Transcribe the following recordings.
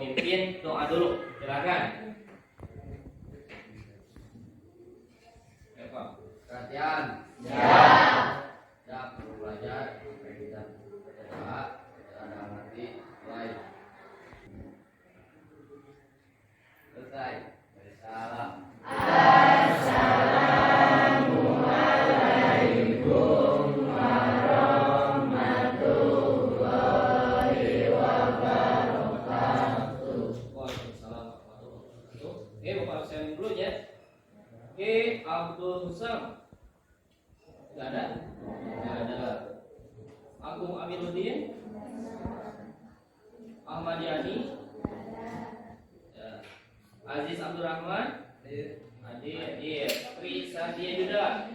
pemimpin doa dulu. Silakan. Perhatian. Ya. Ya, perlu belajar. Kita doa. Ada nanti mulai. Selesai. Salam. Assalamualaikum warahmatullahi wabarakatuh. Waalaikumsalam warahmatullahi wabarakatuh. Oke, Bapak saya dulu ya. Oke, Abdul Husam. Tidak ada? Tidak ada. Agung Aminuddin. Ahmad Yani. Ya. Aziz Abdurrahman. Hadir. Tri Sadia Yuda.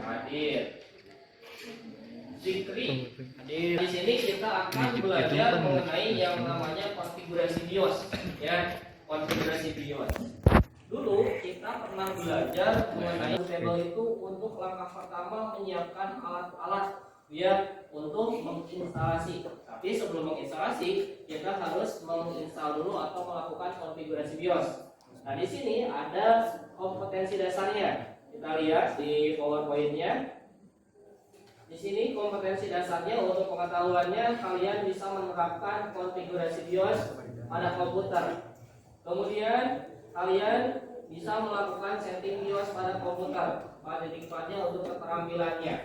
Hadir. Zikri. Hadir. Di sini kita akan belajar mengenai yang namanya konfigurasi BIOS. Ya, konfigurasi BIOS. Dulu kita pernah belajar mengenai table itu untuk langkah pertama menyiapkan alat-alat ya untuk menginstalasi. Tapi sebelum menginstalasi kita harus menginstal dulu atau melakukan konfigurasi BIOS. Nah di sini ada kompetensi dasarnya. Kita lihat di PowerPoint-nya. Di sini kompetensi dasarnya untuk pengetahuannya kalian bisa menerapkan konfigurasi BIOS pada komputer. Kemudian kalian bisa melakukan setting BIOS pada komputer. Pada titik 4-nya untuk keterampilannya.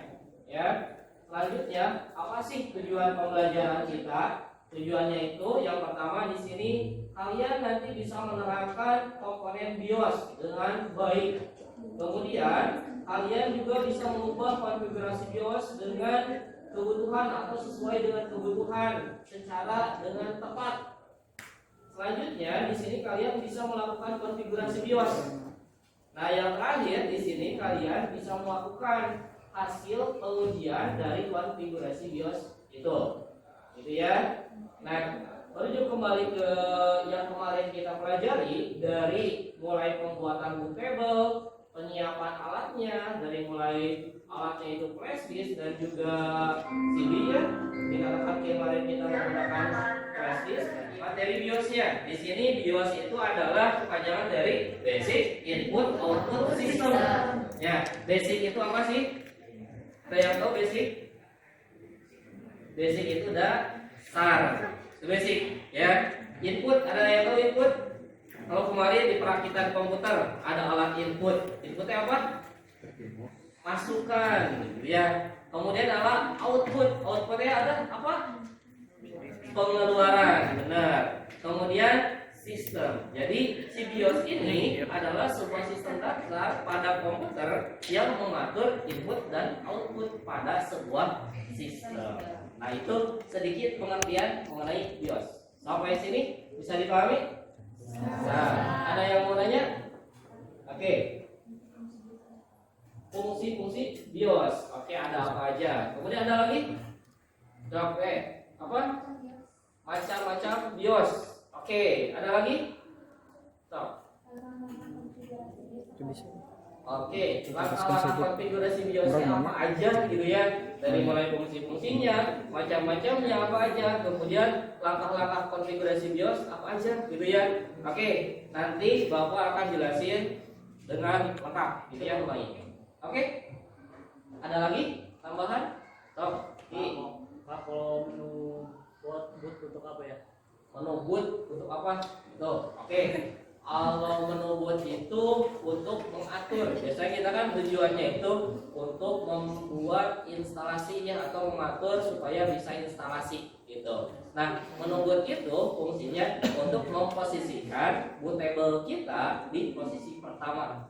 Ya. Selanjutnya, apa sih tujuan pembelajaran kita? Tujuannya itu yang pertama di sini kalian nanti bisa menerapkan komponen BIOS dengan baik. Kemudian kalian juga bisa mengubah konfigurasi BIOS dengan kebutuhan atau sesuai dengan kebutuhan secara dengan tepat. Selanjutnya di sini kalian bisa melakukan konfigurasi BIOS. Nah, yang terakhir di sini kalian bisa melakukan hasil pengujian dari konfigurasi BIOS itu. Gitu ya. Nah, merujuk kembali ke yang kemarin kita pelajari dari mulai pembuatan bootable, penyiapan alatnya, dari mulai alatnya itu flash disk dan juga CD ya. Dikatakan kemarin kita menggunakan flash disk. Materi BIOS-nya. Di sini BIOS itu adalah kepanjangan dari Basic Input Output System. Ya, basic itu apa sih? Ada yang tahu basic? Basic itu dasar. Itu basic, ya. Input, ada yang tahu input? Kalau kemarin di perakitan komputer ada alat input. Inputnya apa? Masukan, ya. Kemudian ada output. Outputnya ada apa? Pengeluaran, benar. Kemudian sistem. Jadi si BIOS ini adalah sebuah sistem dasar pada komputer yang mengatur input dan output pada sebuah sistem. Nah itu sedikit pengertian mengenai BIOS. Sampai sini bisa dipahami? Nah, ada yang mau nanya? Oke. Fungsi-fungsi BIOS. Oke, ada apa aja? Kemudian ada lagi? Oke, apa? Macam-macam BIOS. Oke, ada lagi? Stop. Oke, langkah-langkah konfigurasi BIOS-nya apa aja gitu ya. Dari mulai fungsi-fungsinya, macam-macamnya apa aja. Kemudian langkah-langkah konfigurasi BIOS apa aja gitu ya. Oke, nanti Bapak akan jelasin dengan lengkap gitu ya mulai. Oke? Ada lagi tambahan? Stop. Pak, kalau menu boot untuk apa ya? Menu boot untuk apa? Tuh, oke. Kalau menu boot itu untuk mengatur. Biasanya kita kan tujuannya itu untuk membuat instalasinya atau mengatur supaya bisa instalasi gitu. Nah, menu boot itu fungsinya untuk memposisikan bootable kita di posisi pertama.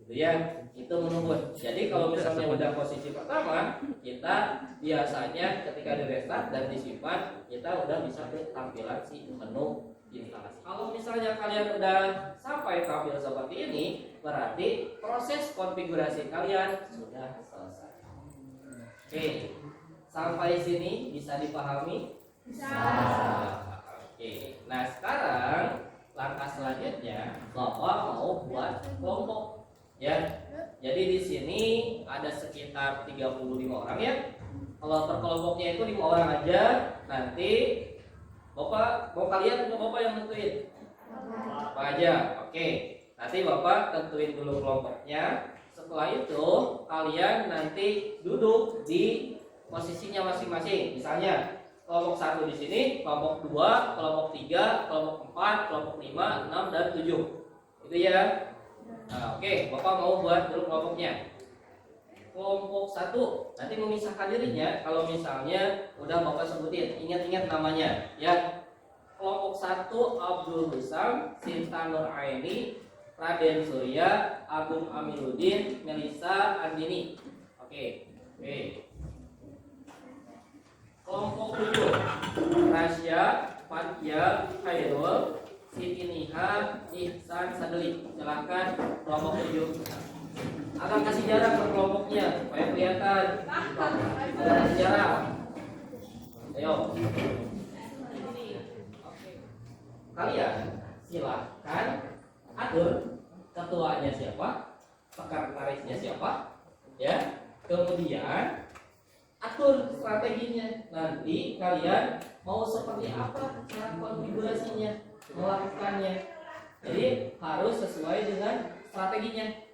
Gitu ya, itu menu boot. Jadi kalau misalnya udah posisi pertama, kita biasanya ketika di restart dan disimpan, kita udah bisa ke tampilan si menu instalasi. Kalau misalnya kalian udah sampai tampil seperti ini, berarti proses konfigurasi kalian sudah selesai. Oke, sampai sini bisa dipahami? Bisa. Oke, nah sekarang langkah selanjutnya Bapak mau buat kelompok. Ya, jadi di sini ada sekitar 35 orang ya. Kalau per kelompoknya itu 5 orang aja, nanti Bapak mau kalian atau Bapak yang tentuin? Bapak aja. Oke. Nanti Bapak tentuin dulu kelompoknya. Setelah itu kalian nanti duduk di posisinya masing-masing. Misalnya kelompok 1 di sini, kelompok 2, kelompok 3, kelompok 4, kelompok 5, 6 dan 7. Itu ya. Nah, oke, Bapak mau buat dulu kelompoknya. Kelompok 1 nanti memisahkan dirinya. Kalau misalnya udah Bapak sebutin, ingat-ingat namanya ya. Kelompok 1 Abdul Husam, Sinta Nur Aini, Raden Surya, Agung Amiruddin, Melisa Andini. Oke. Kelompok 7 Rasya, Fatia, Khairul, Siti Niha, Ihsan Sadeli. Silahkan kelompok 7. Akan kasih jarak ke kelompoknya supaya kelihatan. Kasih jarak. Ayo. Kalian silahkan atur ketuanya siapa, sekretarisnya siapa, ya. Kemudian atur strateginya. Nanti kalian mau seperti apa cara konfigurasinya, melakukannya. Jadi harus sesuai dengan strateginya.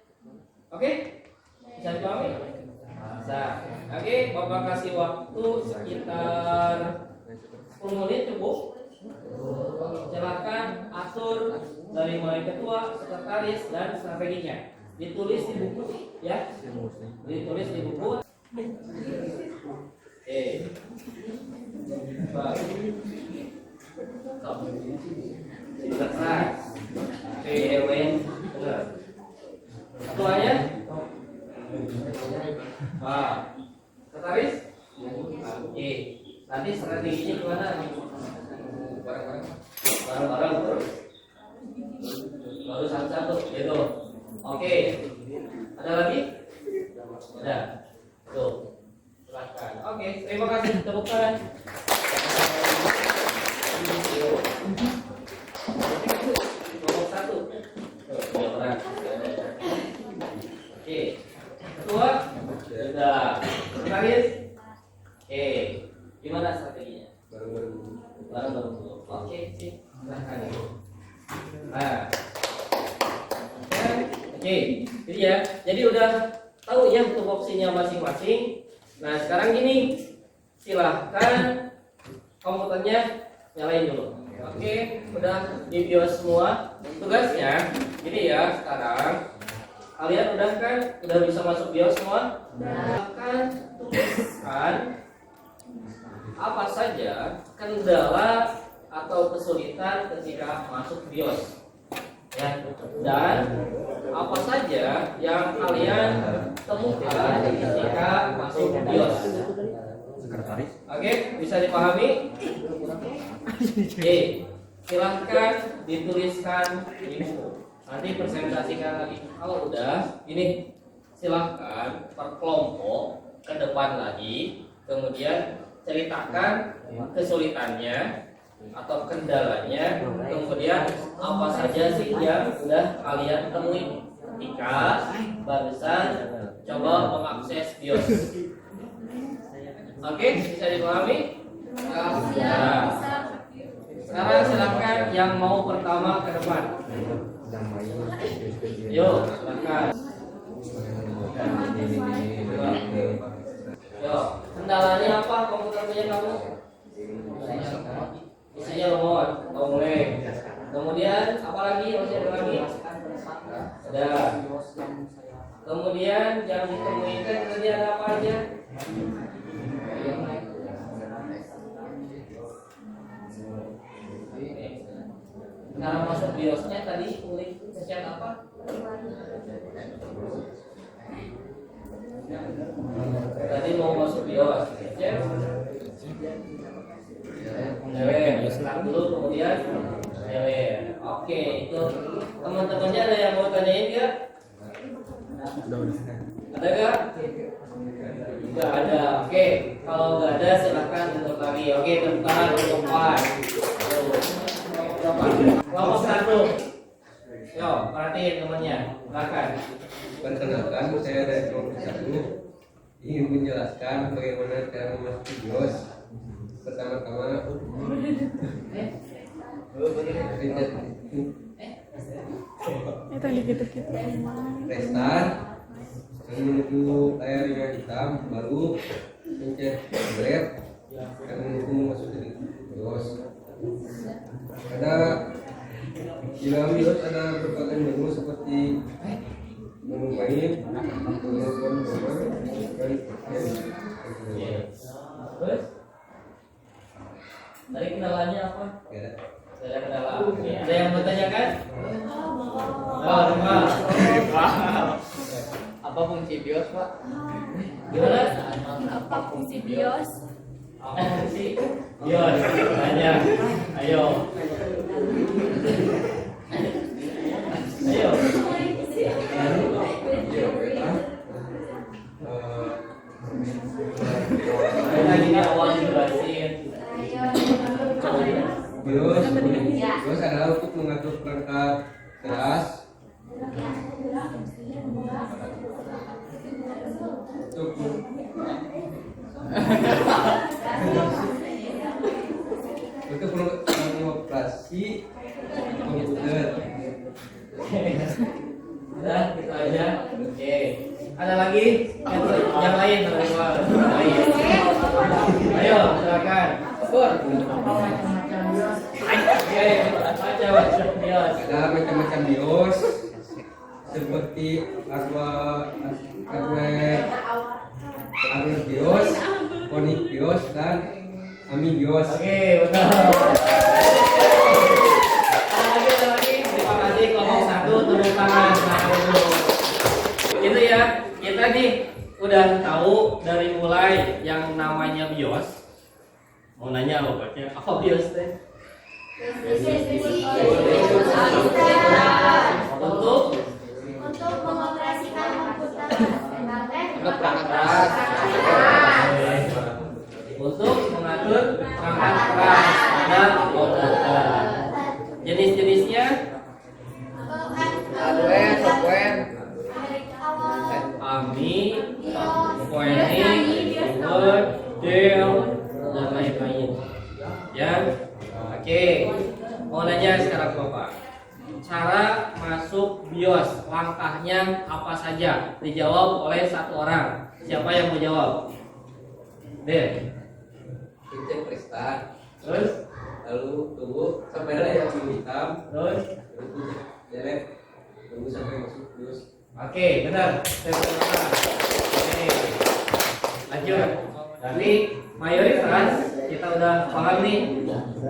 Oke? Bisa dipahami? Bisa. Oke, Bapak kasih waktu sekitar 10 menit cukup. Silakan atur dari mulai ketua, sekretaris dan strateginya. Ditulis di buku ya. Ditulis di buku. Selesai. Ketuanya? Sekretaris? Oke. Nanti strateginya gimana? Bareng-bareng baru satu-satu gitu. Oke. Ada lagi? Ada. Tuh. Silakan. Oke, terima kasih. Tepuk tangan. Kelompok 1. Oke. Ketua sudah. Sekretaris? Oke. Gimana strateginya? Bareng-bareng dulu. Oke, sip. Silahkan. Nah. Oke, jadi ya. Jadi udah tahu ya untuk opsinya masing-masing. Nah, sekarang gini. Silahkan komputernya nyalain dulu. Oke, udah di BIOS semua. Tugasnya gini ya, sekarang kalian udah bisa masuk BIOS semua? Silahkan tuliskan apa saja kendala atau kesulitan ketika masuk BIOS ya, dan apa saja yang kalian temukan ketika masuk BIOS. Oke, bisa dipahami? Oke, silahkan dituliskan di buku. Nanti presentasikan lagi. Kalau udah, ini silahkan per kelompok ke depan lagi, kemudian ceritakan kesulitannya atau kendalanya, kemudian apa saja sih yang sudah kalian temui ketika barusan coba mengakses BIOS. Oke, bisa dipahami? Nah, sekarang silakan yang mau pertama ke depan. Yuk, silakan. Yuk, kendalanya apa komputer punya kamu? Isinya remote, mulai. Kemudian apa lagi? Masih ada lagi? Ada. Kemudian yang ditemui tadi ada apa aja? Cara masuk BIOS-nya tadi klik pencet apa? Tadi mau masuk BIOS, pencet dulu kemudian Oke, itu teman-temannya ada yang mau tanyain nggak? Ada nggak? Nggak ada. Oke, kalau nggak ada silahkan tutup lagi. Oke, tepuk tangan untuk Pak. Kelompok 1. Yo, perhatiin temannya. Silakan. Perkenalkan, saya dari kelompok 1 ingin menjelaskan bagaimana cara masuk BIOS. pertama-tama Itu gitu-gitu. restart dan menuju layar yang hitam, baru pencet red dan menuju masuk ke BIOS. Ada di dalam BIOS ada berbagai menu seperti menu main, menu konsumer, dan Terus tadi kendalanya apa? ya. Ada kendala. Ada yang mau tanyakan? Oh, rumah. Apa fungsi BIOS, Pak? Gimana? Apa fungsi BIOS? Apa fungsi? BIOS. Tanya. Ayo. Ayo. Lagi nih awal dijelasin. BIOS adalah untuk mengatur perangkat keras untuk mengoperasi komputer. Udah, gitu aja. Oke. Ada lagi? Yang lain, yang lain. Ayo, silakan. Pur. Oke, macam-macam BIOS. Ada macam-macam BIOS seperti hardware BIOS, Phonik BIOS, dan AMI BIOS. Oke, betul. Ada lagi. Terima kasih kelompok 1, tepuk tangan. Itu ya, kita nih udah tahu dari mulai yang namanya BIOS. Mau nanya apa BIOS teh? Untuk mengoperasikan komputer. Untuk perangkat. Untuk mengatur perangkat keras dan komputer. Jenis-jenisnya Hardware, software. AMI, Phoenix, Word, Dell, dan lain-lain. Ya, oke. Mau nanya sekarang Bapak, cara masuk BIOS, langkahnya apa saja? Dijawab oleh satu orang. Siapa yang mau jawab? Deh. Pencet restart, Terus, lalu tunggu sampai ada yang hitam, terus. lalu pencet delete, tunggu sampai masuk BIOS. Oke, benar. Oke. Lanjut. Berarti mayoritas kita udah paham nih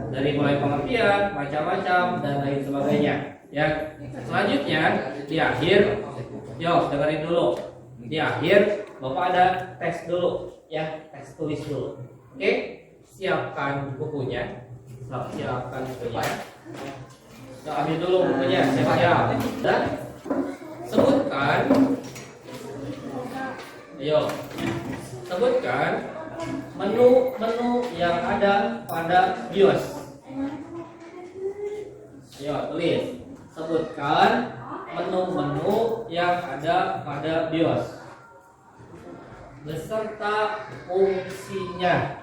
dari mulai pengertian, macam-macam dan lain sebagainya. Ya. Selanjutnya di akhir, yo dengerin dulu. Di akhir Bapak ada tes dulu, ya tes tulis dulu. Oke, siapkan bukunya. Siapkan bukunya. Ambil dulu bukunya, siap-siap. Dan sebutkan, ayo, sebutkan menu-menu yang ada pada BIOS. Ayo, tulis. Sebutkan menu-menu yang ada pada BIOS beserta fungsinya.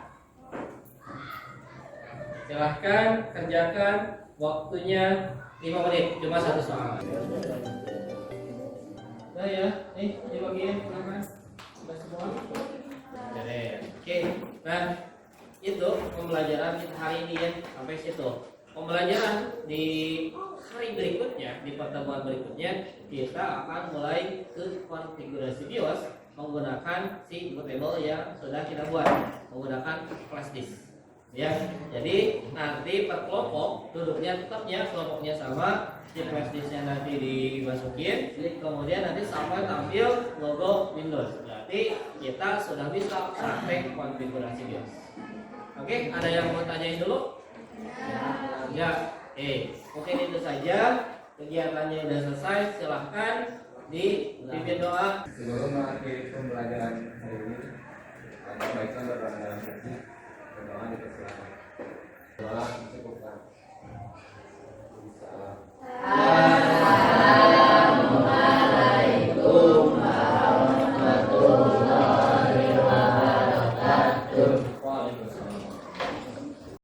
Silahkan kerjakan, waktunya 5 menit, cuma satu soal. Udah ya, dibagiin silakan. Sudah semua? Oke. Nah, itu pembelajaran kita hari ini ya, sampai situ. Pembelajaran di hari berikutnya, di pertemuan berikutnya, kita akan mulai ke konfigurasi BIOS menggunakan si bootable yang sudah kita buat, menggunakan flash disk. Ya, jadi nanti per kelompok duduknya tetapnya kelompoknya sama, si flash disknya nanti dimasukin, kemudian nanti sampai tampil logo Windows. Berarti kita sudah bisa praktek konfigurasi BIOS. Oke, ada yang mau tanyain dulu? Ya, mungkin itu saja, kegiatannya sudah selesai. Silahkan dipimpin doa. Sebelum mengakhiri pembelajaran hari ini, baikkan berdoa dalam hati, berdoa dipersilakan. Doa cukupkan.